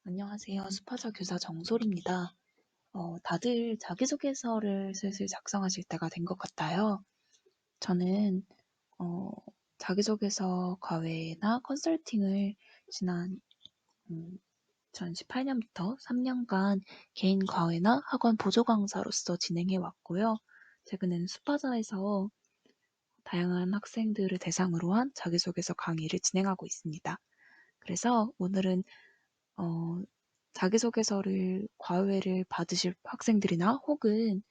안녕하세요. 수파자 교사 정솔입니다. 다들 자기소개서를 슬슬 작성하실 때가 된 것 같아요. 저는 어, 자기소개서 과외나 컨설팅을 지난 2018년부터 3년간 개인 과외나 학원 보조 강사로서 진행해 왔고요. 최근에는 수파자에서 다양한 학생들을 대상으로 한 자기소개서 강의를 진행하고 있습니다. 그래서 오늘은 자기소개서를 과외를 받으실 학생들이나 혹은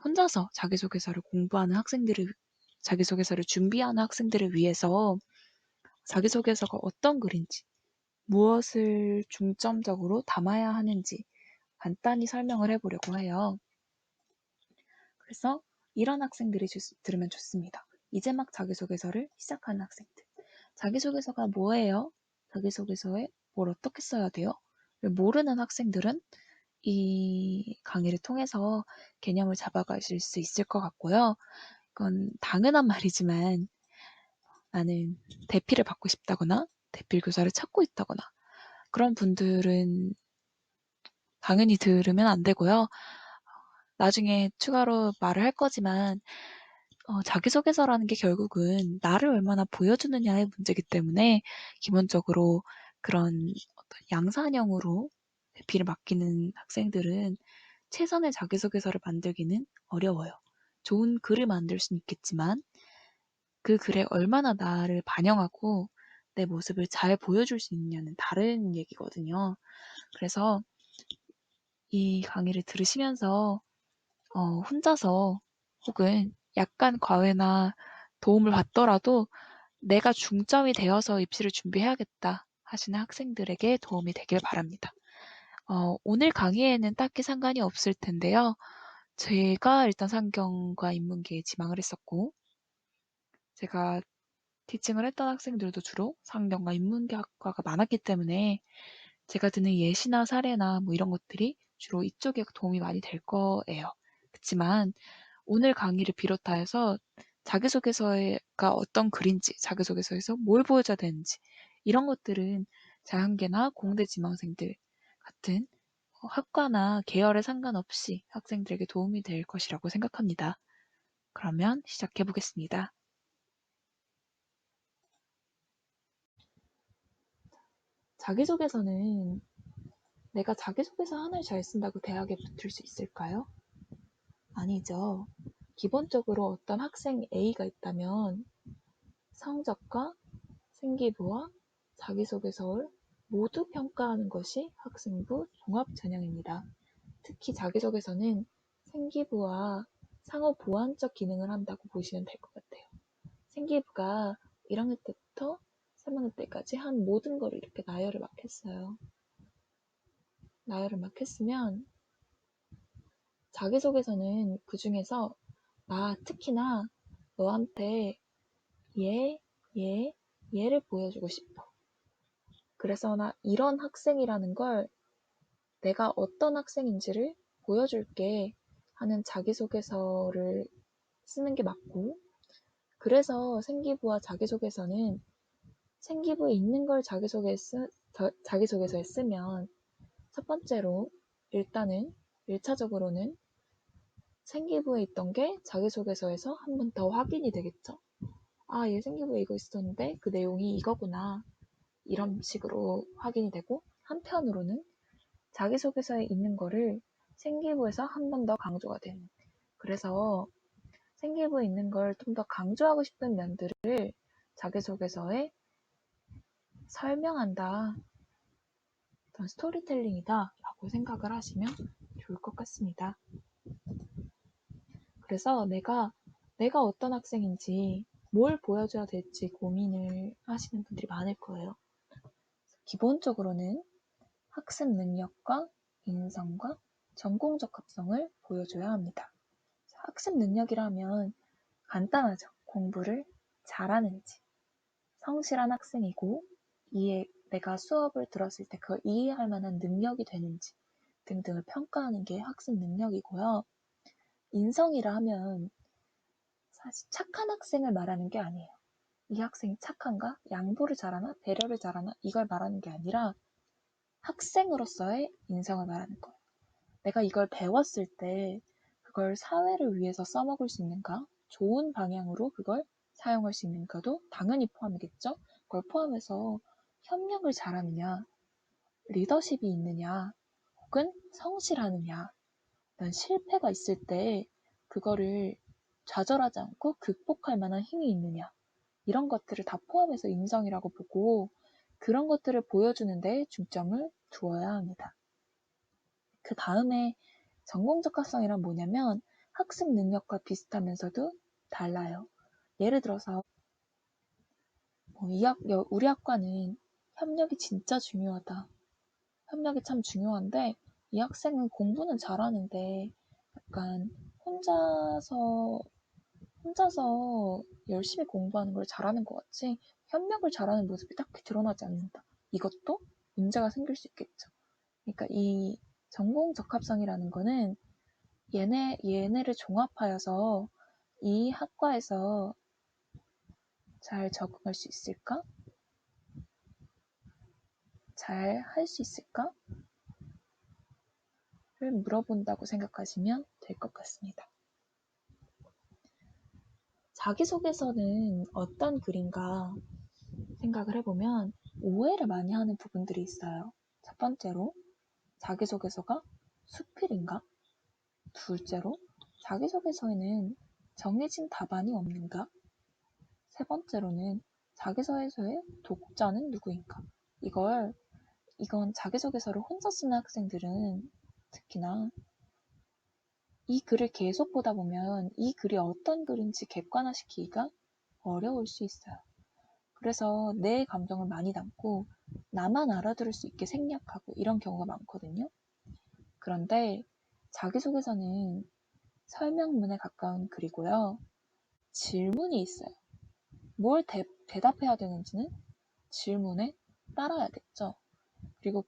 혼자서 자기소개서를 공부하는 학생들을 자기소개서를 준비하는 학생들을 위해서 자기소개서가 어떤 글인지, 무엇을 중점적으로 담아야 하는지 간단히 설명을 해보려고 해요. 그래서 이런 학생들이 들으면 좋습니다. 이제 막 자기소개서를 시작하는 학생들. 자기소개서가 뭐예요? 자기소개서에 뭘 어떻게 써야 돼요? 모르는 학생들은 이 강의를 통해서 개념을 잡아가실 수 있을 것 같고요. 이건 당연한 말이지만 나는 대피를 받고 싶다거나 대필 교사를 찾고 있다거나 그런 분들은 당연히 들으면 안 되고요. 나중에 추가로 말을 할 거지만 자기소개서라는 게 결국은 나를 얼마나 보여주느냐의 문제이기 때문에 기본적으로 그런 어떤 양산형으로 대피를 맡기는 학생들은 최선의 자기소개서를 만들기는 어려워요. 좋은 글을 만들 수는 있겠지만 그 글에 얼마나 나를 반영하고 내 모습을 잘 보여줄 수 있느냐는 다른 얘기거든요. 그래서 이 강의를 들으시면서 혼자서 혹은 약간 과외나 도움을 받더라도 내가 중점이 되어서 입시를 준비해야겠다 하시는 학생들에게 도움이 되길 바랍니다. 오늘 강의에는 딱히 상관이 없을 텐데요. 제가 일단 상경과 인문계에 지망을 했었고 제가 티칭을 했던 학생들도 주로 상경과 인문계학과가 많았기 때문에 제가 드는 예시나 사례나 뭐 이런 것들이 주로 이쪽에 도움이 많이 될 거예요. 그렇지만 오늘 강의를 비롯하여서 자기소개서가 어떤 글인지, 자기소개서에서 뭘 보여줘야 되는지 이런 것들은 자연계나 공대 지망생들 같은 학과나 계열에 상관없이 학생들에게 도움이 될 것이라고 생각합니다. 그러면 시작해 보겠습니다. 자기소개서는 내가 자기소개서 하나를 잘 쓴다고 대학에 붙을 수 있을까요? 아니죠. 기본적으로 어떤 학생 A가 있다면 성적과 생기부와 자기소개서를 모두 평가하는 것이 학생부 종합전형입니다. 특히 자기소개서는 생기부와 상호 보완적 기능을 한다고 보시면 될 것 같아요. 생기부가 1학년 때부터 3학년 때까지 한 모든 걸 이렇게 나열을 막 했어요. 나열을 막 했으면 자기소개서는 그 중에서 특히나 너한테 얘, 얘, 얘를 보여주고 싶어. 그래서 나 이런 학생이라는 걸 내가 어떤 학생인지를 보여줄게 하는 자기소개서를 쓰는 게 맞고, 그래서 생기부와 자기소개서는 생기부에 있는 걸 자기소개서에 쓰면 첫 번째로 일단은 1차적으로는 생기부에 있던 게 자기소개서에서 한 번 더 확인이 되겠죠. 얘 생기부에 이거 있었는데 그 내용이 이거구나. 이런 식으로 확인이 되고, 한편으로는 자기소개서에 있는 거를 생기부에서 한 번 더 강조가 되는. 그래서 생기부에 있는 걸 좀 더 강조하고 싶은 면들을 자기소개서에 설명한다. 어떤 스토리텔링이다 라고 생각을 하시면 좋을 것 같습니다. 그래서 내가 어떤 학생인지 뭘 보여줘야 될지 고민을 하시는 분들이 많을 거예요. 기본적으로는 학습 능력과 인성과 전공적 합성을 보여줘야 합니다. 학습 능력이라면 간단하죠. 공부를 잘하는지, 성실한 학생이고 내가 수업을 들었을 때 그걸 이해할 만한 능력이 되는지 등등을 평가하는 게 학습 능력이고요. 인성이라 하면 사실 착한 학생을 말하는 게 아니에요. 이 학생이 착한가? 양보를 잘하나? 배려를 잘하나? 이걸 말하는 게 아니라 학생으로서의 인성을 말하는 거예요. 내가 이걸 배웠을 때 그걸 사회를 위해서 써먹을 수 있는가? 좋은 방향으로 그걸 사용할 수 있는가도 당연히 포함이겠죠? 그걸 포함해서 협력을 잘하느냐, 리더십이 있느냐, 혹은 성실하느냐, 이런 실패가 있을 때 그거를 좌절하지 않고 극복할 만한 힘이 있느냐, 이런 것들을 다 포함해서 인성이라고 보고 그런 것들을 보여주는 데 중점을 두어야 합니다. 그 다음에 전공적합성이란 뭐냐면 학습 능력과 비슷하면서도 달라요. 예를 들어서 우리 학과는 협력이 진짜 중요하다. 협력이 참 중요한데 이 학생은 공부는 잘하는데 약간 혼자서 열심히 공부하는 걸 잘하는 것 같지 협력을 잘하는 모습이 딱히 드러나지 않는다. 이것도 문제가 생길 수 있겠죠. 그러니까 이 전공 적합성이라는 거는 얘네를 종합하여서 이 학과에서 잘 적응할 수 있을까? 잘 할 수 있을까? 를 물어본다고 생각하시면 될 것 같습니다. 자기소개서는 어떤 글인가 생각을 해보면 오해를 많이 하는 부분들이 있어요. 첫 번째로 자기소개서가 수필인가? 둘째로 자기소개서에는 정해진 답안이 없는가? 세 번째로는 자기소개서의 독자는 누구인가? 이건 자기소개서를 혼자 쓰는 학생들은 특히나 이 글을 계속 보다 보면 이 글이 어떤 글인지 객관화시키기가 어려울 수 있어요. 그래서 내 감정을 많이 담고 나만 알아들을 수 있게 생략하고 이런 경우가 많거든요. 그런데 자기소개서는 설명문에 가까운 글이고요. 질문이 있어요. 뭘 대답해야 되는지는 질문에 따라야겠죠. 그리고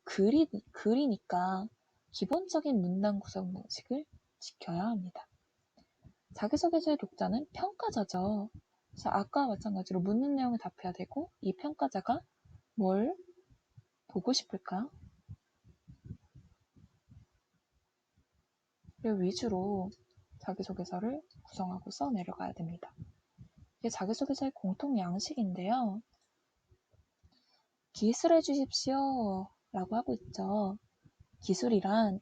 글이니까 기본적인 문단 구성 방식을 지켜야 합니다. 자기소개서의 독자는 평가자죠. 그래서 아까와 마찬가지로 묻는 내용을 답해야 되고 이 평가자가 뭘 보고 싶을까? 를 위주로 자기소개서를 구성하고 써 내려가야 됩니다. 이게 자기소개서의 공통 양식인데요. 기술해 주십시오 라고 하고 있죠. 기술이란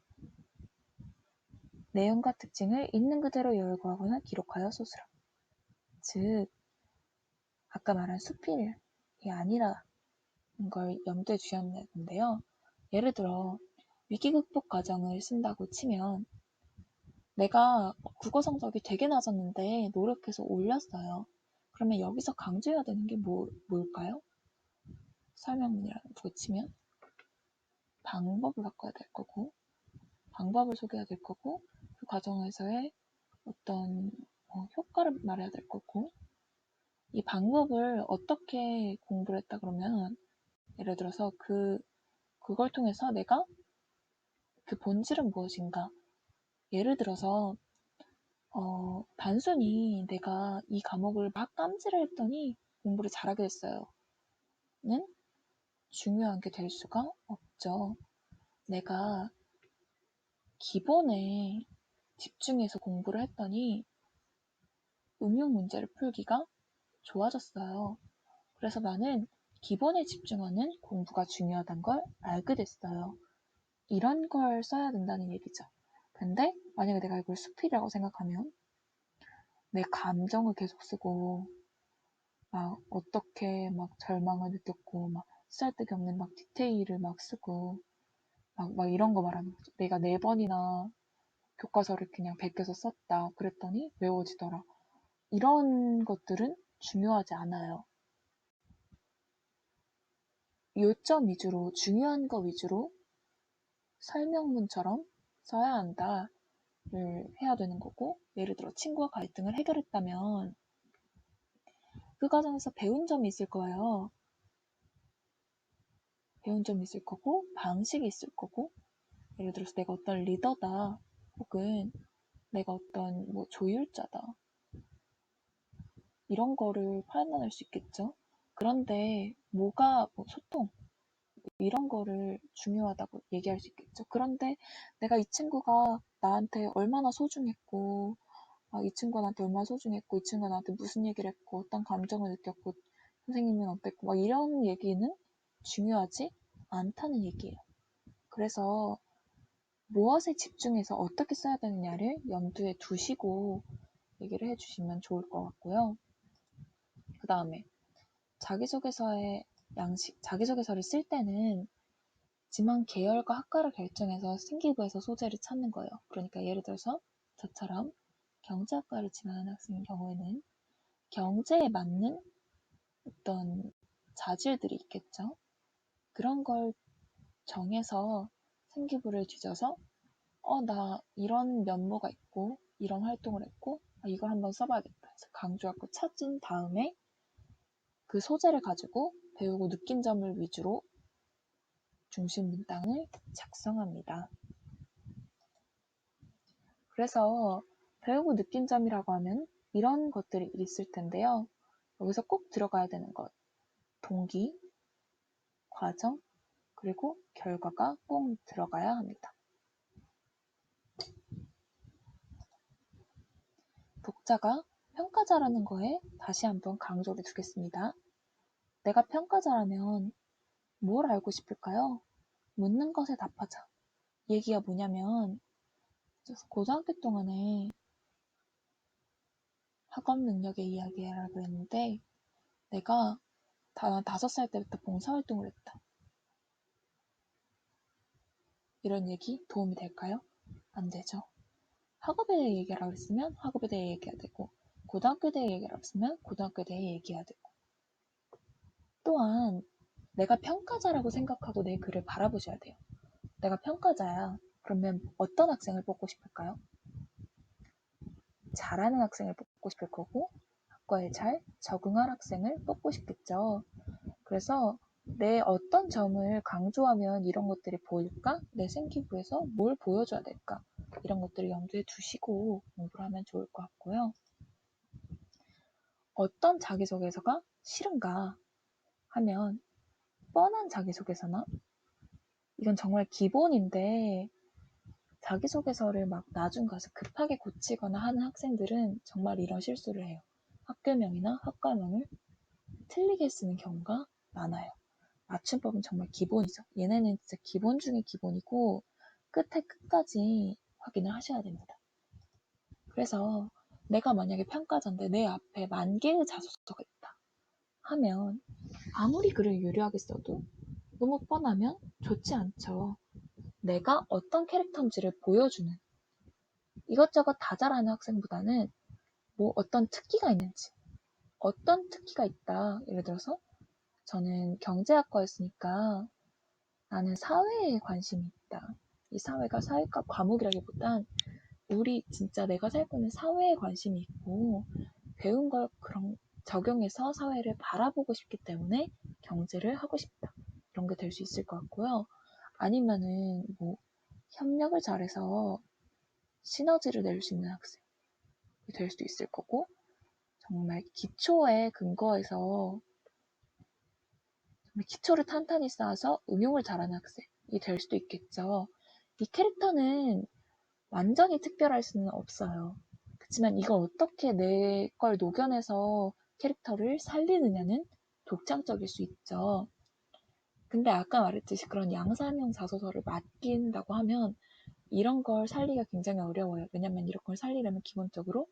내용과 특징을 있는 그대로 열거하거나 기록하여 소스라. 즉, 아까 말한 수필이 아니라는 걸 염두에 주셨는데요. 예를 들어 위기 극복 과정을 쓴다고 치면 내가 국어 성적이 되게 낮았는데 노력해서 올렸어요. 그러면 여기서 강조해야 되는 게 뭘까요? 설명문이라고 치면 방법을 바꿔야 될 거고 방법을 소개해야 될 거고 그 과정에서의 어떤 효과를 말해야 될 거고 이 방법을 어떻게 공부를 했다 그러면 예를 들어서 그걸 통해서 내가 그 본질은 무엇인가 예를 들어서 단순히 내가 이 과목을 막 깜지를 했더니 공부를 잘하게 됐어요. 는 중요한 게 될 수가 없죠. 내가 기본에 집중해서 공부를 했더니 응용 문제를 풀기가 좋아졌어요. 그래서 나는 기본에 집중하는 공부가 중요하다는 걸 알게 됐어요. 이런 걸 써야 된다는 얘기죠. 근데 만약에 내가 이걸 수필이라고 생각하면 내 감정을 계속 쓰고 막 어떻게 막 절망을 느꼈고 막 쓰잘데기 없는 막 디테일을 막 쓰고 막 이런 거 말하는 거죠. 내가 4번이나 교과서를 그냥 베껴서 썼다. 그랬더니 외워지더라. 이런 것들은 중요하지 않아요. 요점 위주로 중요한 거 위주로 설명문처럼 써야 한다를 해야 되는 거고 예를 들어 친구와 갈등을 해결했다면 그 과정에서 배운 점이 있을 거예요. 배운 점이 있을 거고 방식이 있을 거고 예를 들어서 내가 어떤 리더다 혹은 내가 어떤 조율자다 이런 거를 판단할 수 있겠죠. 그런데 소통 이런 거를 중요하다고 얘기할 수 있겠죠. 그런데 내가 이 친구가 나한테 얼마나 소중했고, 이 친구가 나한테 얼마나 소중했고, 이 친구가 나한테 무슨 얘기를 했고, 어떤 감정을 느꼈고, 선생님은 어땠고, 막 이런 얘기는 중요하지 않다는 얘기예요. 그래서 무엇에 집중해서 어떻게 써야 되느냐를 염두에 두시고 얘기를 해주시면 좋을 것 같고요. 그 다음에 자기소개서를 쓸 때는 지망 계열과 학과를 결정해서 생기부에서 소재를 찾는 거예요. 그러니까 예를 들어서 저처럼 경제학과를 지망하는 학생인 경우에는 경제에 맞는 어떤 자질들이 있겠죠. 그런 걸 정해서 생기부를 뒤져서 나 이런 면모가 있고 이런 활동을 했고 이걸 한번 써봐야겠다 해서 강조하고 찾은 다음에 그 소재를 가지고 배우고 느낀 점을 위주로 중심 문장을 작성합니다. 그래서 배우고 느낀 점이라고 하면 이런 것들이 있을 텐데요. 여기서 꼭 들어가야 되는 것, 동기, 과정, 그리고 결과가 꼭 들어가야 합니다. 독자가 평가자라는 거에 다시 한번 강조를 두겠습니다. 내가 평가자라면 뭘 알고 싶을까요? 묻는 것에 답하자. 얘기가 뭐냐면 고등학교 동안에 학업 능력의 이야기라고 했는데 내가 5살 때부터 봉사활동을 했다. 이런 얘기 도움이 될까요? 안 되죠. 학업에 대해 얘기하라고 했으면 학업에 대해 얘기해야 되고 고등학교에 대해 얘기하라고 했으면 고등학교에 대해 얘기해야 되고 또한 내가 평가자라고 생각하고 내 글을 바라보셔야 돼요. 내가 평가자야. 그러면 어떤 학생을 뽑고 싶을까요? 잘하는 학생을 뽑고 싶을 거고 학과에 잘 적응할 학생을 뽑고 싶겠죠. 그래서 내 어떤 점을 강조하면 이런 것들이 보일까? 내 생기부에서 뭘 보여줘야 될까? 이런 것들을 염두에 두시고 공부를 하면 좋을 것 같고요. 어떤 자기소개서가 싫은가 하면 뻔한 자기소개서나 이건 정말 기본인데 자기소개서를 막 나중 가서 급하게 고치거나 하는 학생들은 정말 이런 실수를 해요. 학교명이나 학과명을 틀리게 쓰는 경우가 많아요. 맞춤법은 정말 기본이죠. 얘네는 진짜 기본 중에 기본이고 끝에 끝까지 확인을 하셔야 됩니다. 그래서 내가 만약에 평가자인데 내 앞에 10,000개의 자소서가 있다 하면 아무리 글을 유려하게 써도 너무 뻔하면 좋지 않죠. 내가 어떤 캐릭터인지를 보여주는 이것저것 다 잘하는 학생보다는 뭐 어떤 특기가 있는지 어떤 특기가 있다. 예를 들어서 저는 경제학과였으니까 나는 사회에 관심이 있다. 이 사회가 사회과 과목이라기보단 우리 진짜 내가 살고 있는 사회에 관심이 있고 배운 걸 그런 적용해서 사회를 바라보고 싶기 때문에 경제를 하고 싶다. 이런 게 될 수 있을 것 같고요. 아니면은 뭐 협력을 잘해서 시너지를 낼 수 있는 학생이 될 수도 있을 거고 정말 기초에 근거해서 기초를 탄탄히 쌓아서 응용을 잘하는 학생이 될 수도 있겠죠. 이 캐릭터는 완전히 특별할 수는 없어요. 그렇지만 이걸 어떻게 내 걸 녹여내서 캐릭터를 살리느냐는 독창적일 수 있죠. 근데 아까 말했듯이 그런 양산형 자소서를 맡긴다고 하면 이런 걸 살리기가 굉장히 어려워요. 왜냐면 이런 걸 살리려면 기본적으로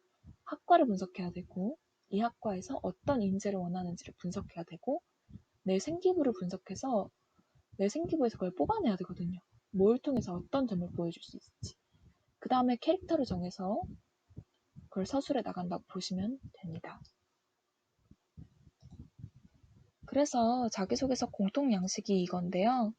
학과를 분석해야 되고 이 학과에서 어떤 인재를 원하는지를 분석해야 되고 내 생기부를 분석해서 내 생기부에서 그걸 뽑아내야 되거든요. 뭘 통해서 어떤 점을 보여줄 수 있을지. 그 다음에 캐릭터를 정해서 그걸 서술해 나간다고 보시면 됩니다. 그래서 자기소개서 공통 양식이 이건데요.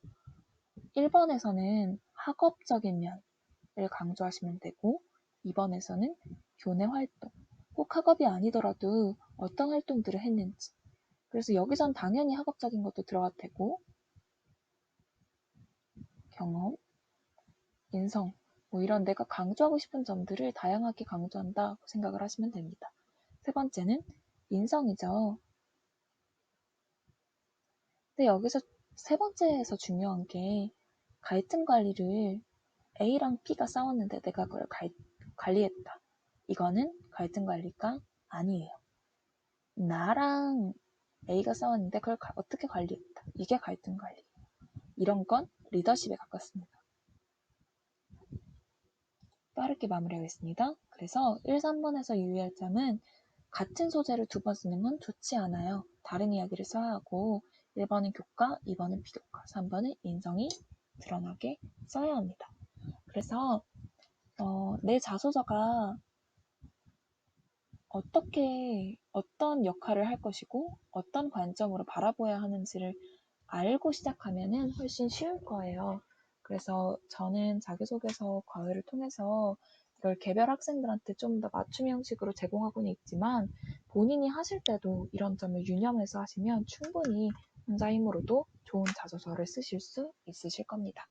1번에서는 학업적인 면을 강조하시면 되고 2번에서는 교내 활동, 꼭 학업이 아니더라도 어떤 활동들을 했는지 그래서 여기선 당연히 학업적인 것도 들어갈 테고 경험, 인성, 뭐 이런 내가 강조하고 싶은 점들을 다양하게 강조한다고 생각을 하시면 됩니다. 세 번째는 인성이죠. 근데 여기서 세 번째에서 중요한 게 갈등 관리를 A랑 B가 싸웠는데 내가 그걸 관리했다. 이거는 갈등 관리가 아니에요. 나랑 A가 싸웠는데 그걸 어떻게 관리했다. 이게 갈등 관리. 이런 건 리더십에 가깝습니다. 빠르게 마무리하겠습니다. 그래서 1, 3번에서 유의할 점은 같은 소재를 두 번 쓰는 건 좋지 않아요. 다른 이야기를 써야 하고 1번은 교과, 2번은 비교과, 3번은 인성이 드러나게 써야 합니다. 그래서 내 자소서가 어떤 역할을 할 것이고 어떤 관점으로 바라보아야 하는지를 알고 시작하면은 훨씬 쉬울 거예요. 그래서 저는 자기소개서 과외를 통해서 이걸 개별 학생들한테 좀 더 맞춤 형식으로 제공하고는 있지만 본인이 하실 때도 이런 점을 유념해서 하시면 충분히 혼자 힘으로도 좋은 자소서를 쓰실 수 있으실 겁니다.